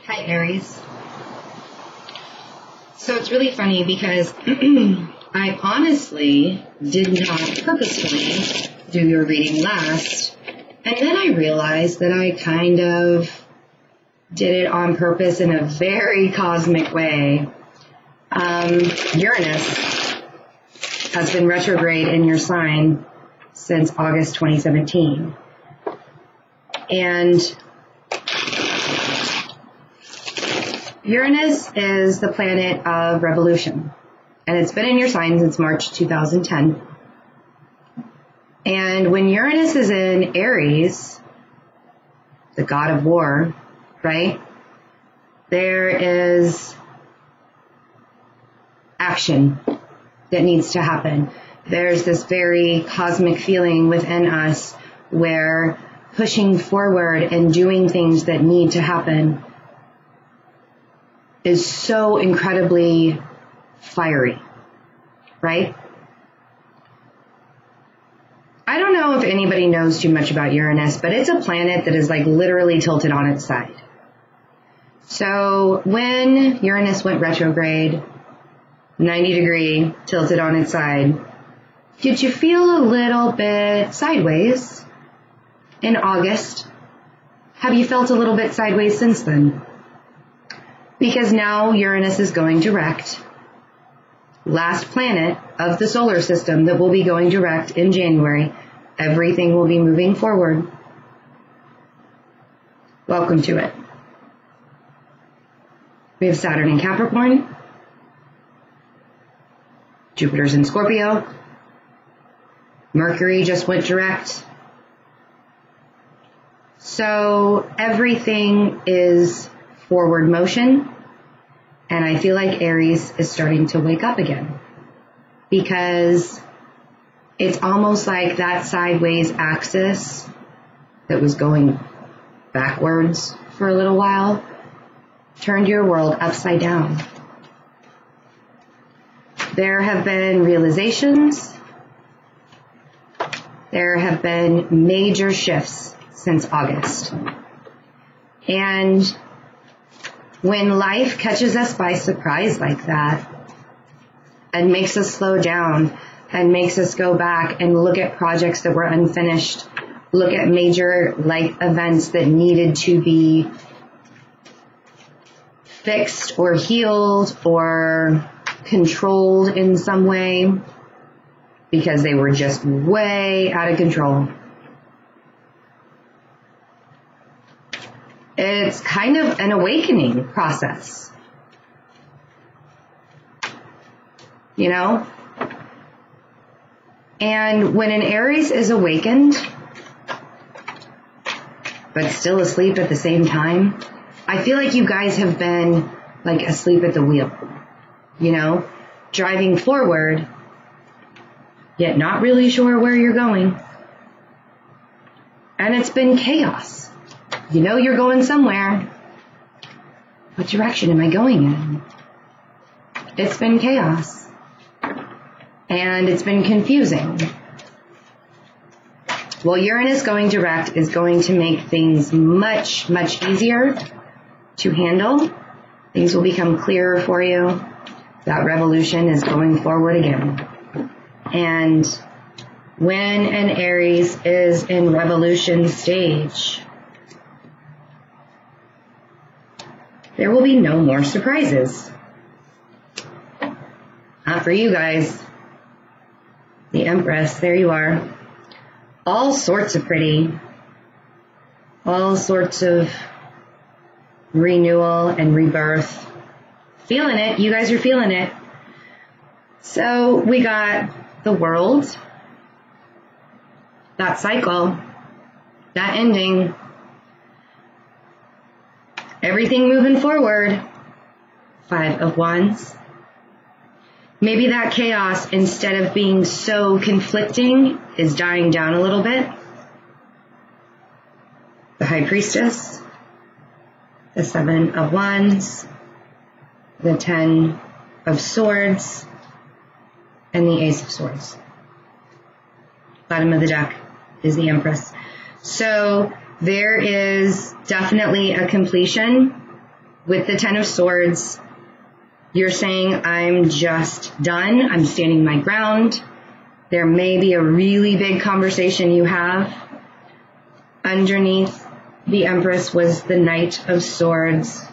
Hi, Aries. So it's really funny because I honestly did not purposefully do your reading last. And then I realized that I kind of did it on purpose in a very cosmic way. Uranus has been retrograde in your sign since August 2017. And Uranus is the planet of revolution, and it's been in your sign since March 2010. And when Uranus is in Aries, the god of war, right, there is action that needs to happen. There's this very cosmic feeling within us where pushing forward and doing things that need to happen is so incredibly fiery, right? I don't know if anybody knows too much about Uranus, but it's a planet that is like literally tilted on its side. So when Uranus went retrograde, 90-degree, tilted on its side, did you feel a little bit sideways in August? Have you felt a little bit sideways since then? Because now Uranus is going direct. Last planet of the solar system that will be going direct in January. Everything will be moving forward. Welcome to it. We have Saturn in Capricorn. Jupiter's in Scorpio. Mercury just went direct. So everything is forward motion, and I feel like Aries is starting to wake up again because it's almost like that sideways axis that was going backwards for a little while turned your world upside down. There have been realizations. There have been major shifts since August. And when life catches us by surprise like that and makes us slow down and makes us go back and look at projects that were unfinished, look at major life events that needed to be fixed or healed or controlled in some way because they were just way out of control. It's kind of an awakening process, you know? And when an Aries is awakened, but still asleep at the same time, I feel like you guys have been like asleep at the wheel, you know, driving forward, yet not really sure where you're going. And it's been chaos. You know you're going somewhere. What direction am I going in? It's been chaos. And it's been confusing. Well, Uranus going direct is going to make things much, much easier to handle. Things will become clearer for you. That revolution is going forward again. And when an Aries is in revolution stage, there will be no more surprises. Not for you guys. The Empress, there you are. All sorts of pretty. All sorts of renewal and rebirth. Feeling it. You guys are feeling it. So we got the world. That cycle. That ending. Everything moving forward. 5 of Wands. Maybe that chaos, instead of being so conflicting, is dying down a little bit. The High Priestess. The 7 of Wands. The 10 of Swords. And the Ace of Swords. Bottom of the deck is the Empress. So there is definitely a completion with the Ten of Swords, you're saying, I'm just done. I'm standing my ground. There may be a really big conversation you have. Underneath the Empress was the Knight of Swords,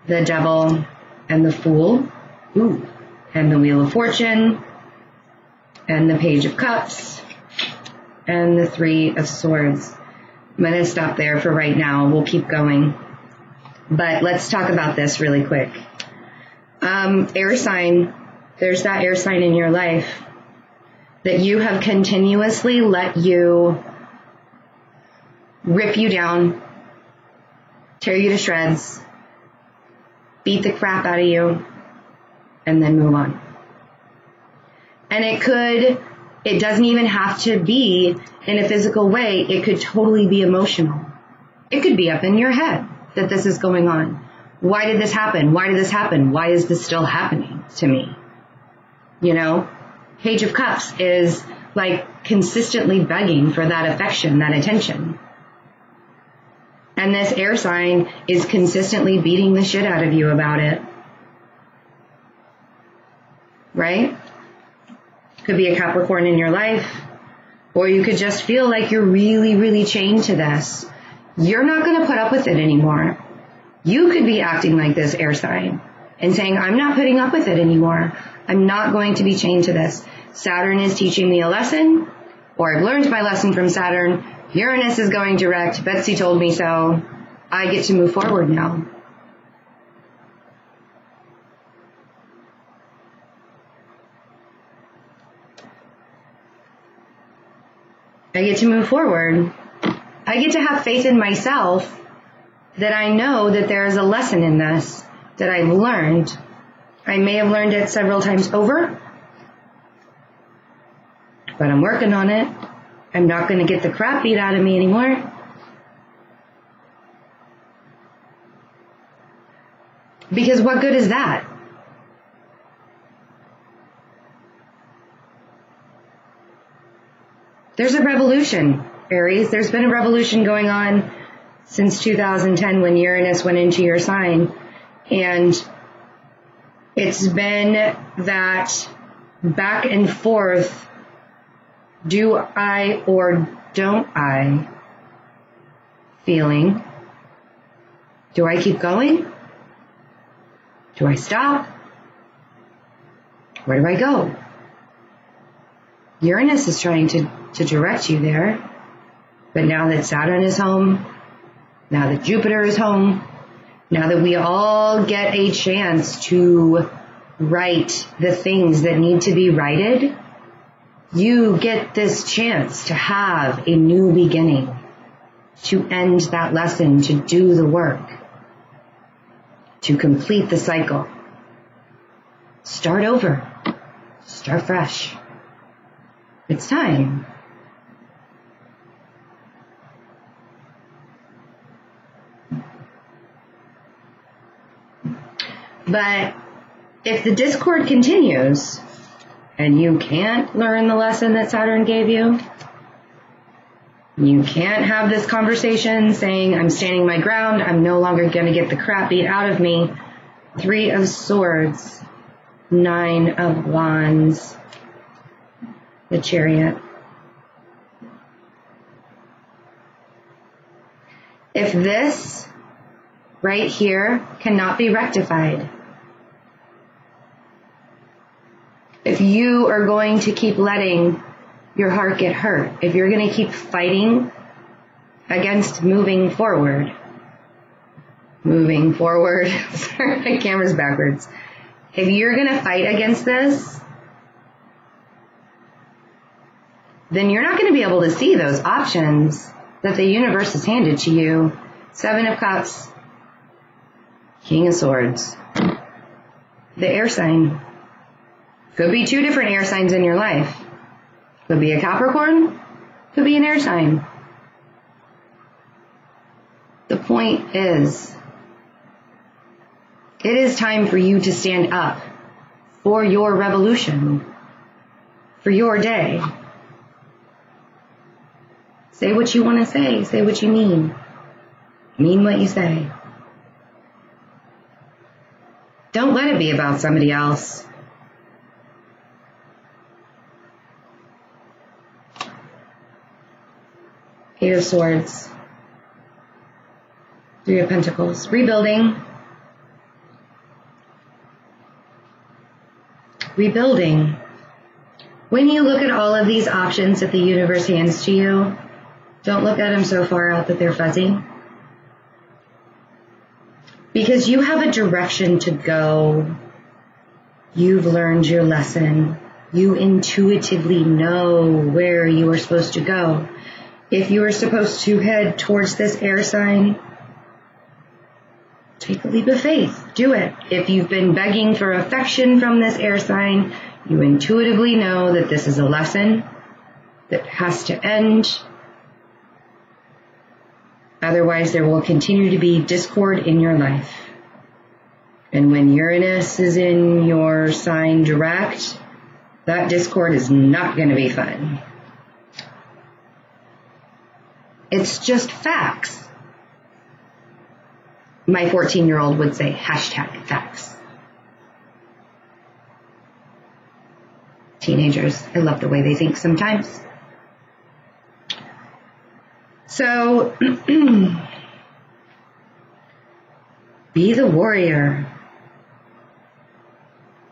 the Devil, and the Fool. Ooh. And the Wheel of Fortune, and the Page of Cups, and the Three of Swords. I'm going to stop there for right now. We'll keep going. But let's talk about this really quick. Air sign. There's that air sign in your life that you have continuously let you rip you down, tear you to shreds, beat the crap out of you, and then move on. And it doesn't even have to be in a physical way. It could totally be emotional. It could be up in your head that this is going on. Why did this happen? Why did this happen? Why is this still happening to me? You know, Page of Cups is like consistently begging for that affection, that attention. And this air sign is consistently beating the shit out of you about it. Right? Could be a Capricorn in your life, or you could just feel like you're really, really chained to this. You're not going to put up with it anymore. You could be acting like this air sign and saying, I'm not putting up with it anymore. I'm not going to be chained to this. Saturn is teaching me a lesson, or I've learned my lesson from Saturn. Uranus is going direct. Betsy told me so. I get to move forward now. I get to move forward. I get to have faith in myself that I know that there is a lesson in this that I've learned. I may have learned it several times over, but I'm working on it. I'm not going to get the crap beat out of me anymore. Because what good is that? There's a revolution, Aries. There's been a revolution going on since 2010 when Uranus went into your sign. And it's been that back and forth, do I or don't I feeling. Do I keep going? Do I stop? Where do I go? Uranus is trying to direct you there. But now that Saturn is home, now that Jupiter is home, now that we all get a chance to write the things that need to be righted, you get this chance to have a new beginning, to end that lesson, to do the work, to complete the cycle. Start over. Start fresh. It's time. But if the discord continues and you can't learn the lesson that Saturn gave you, you can't have this conversation saying, I'm standing my ground, I'm no longer going to get the crap beat out of me. 3 of Swords, 9 of Wands, the Chariot. If this right here cannot be rectified, if you are going to keep letting your heart get hurt, if you're going to keep fighting against moving forward, sorry, my camera's backwards. If you're going to fight against this, then you're not going to be able to see those options that the universe has handed to you. 7 of Cups, King of Swords, the air sign. Could be 2 different air signs in your life. Could be a Capricorn, could be an air sign. The point is, it is time for you to stand up for your revolution, for your day. Say what you want to say what you mean what you say. Don't let it be about somebody else. Eight of Swords. Three of Pentacles. Rebuilding. Rebuilding. When you look at all of these options that the universe hands to you, don't look at them so far out that they're fuzzy. Because you have a direction to go. You've learned your lesson. You intuitively know where you are supposed to go. If you are supposed to head towards this air sign, take a leap of faith. Do it. If you've been begging for affection from this air sign, you intuitively know that this is a lesson that has to end. Otherwise, there will continue to be discord in your life. And when Uranus is in your sign direct, that discord is not going to be fun. It's just facts. My 14-year-old would say #facts. Teenagers, I love the way they think sometimes. So, be the warrior.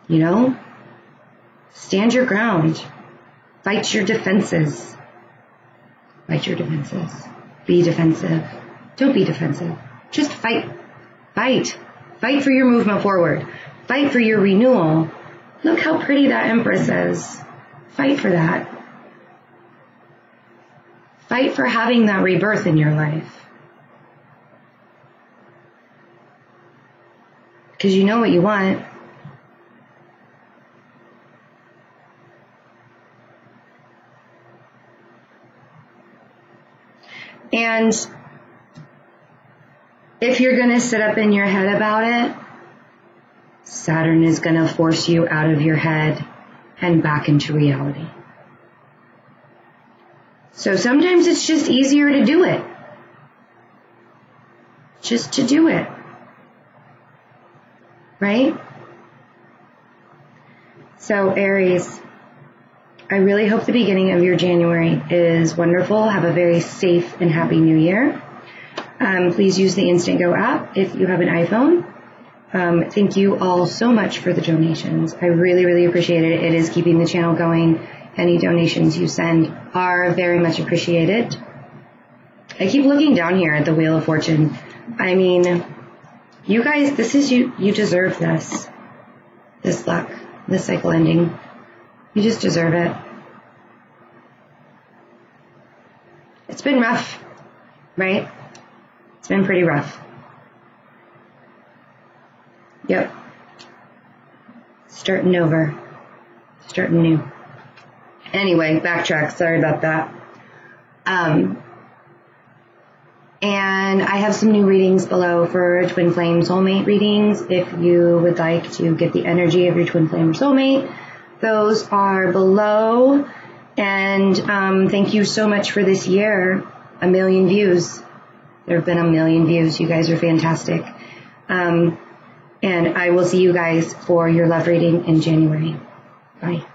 You know? Stand your ground. Fight your defenses. Fight your defenses. Be defensive. Don't be defensive. Just fight. Fight. Fight for your movement forward. Fight for your renewal. Look how pretty that Empress is. Fight for that. Fight for having that rebirth in your life. Because you know what you want. And if you're going to sit up in your head about it, Saturn is going to force you out of your head and back into reality. So sometimes it's just easier to do it. Just to do it. Right? So Aries, I really hope the beginning of your January is wonderful. Have a very safe and happy new year. Please use the InstantGo app if you have an iPhone. Thank you all so much for the donations. I really, really appreciate it. It is keeping the channel going. Any donations you send are very much appreciated. I keep looking down here at the Wheel of Fortune. I mean, you guys, this is you. You deserve this. This luck. This cycle ending. You just deserve it. It's been rough, right? It's been pretty rough. Yep. Starting over. Starting new. Anyway, backtrack. Sorry about that. And I have some new readings below for Twin Flame Soulmate readings. If you would like to get the energy of your Twin Flame or Soulmate, those are below. And thank you so much for this year. 1 million views. There have been 1 million views. You guys are fantastic. And I will see you guys for your love reading in January. Bye.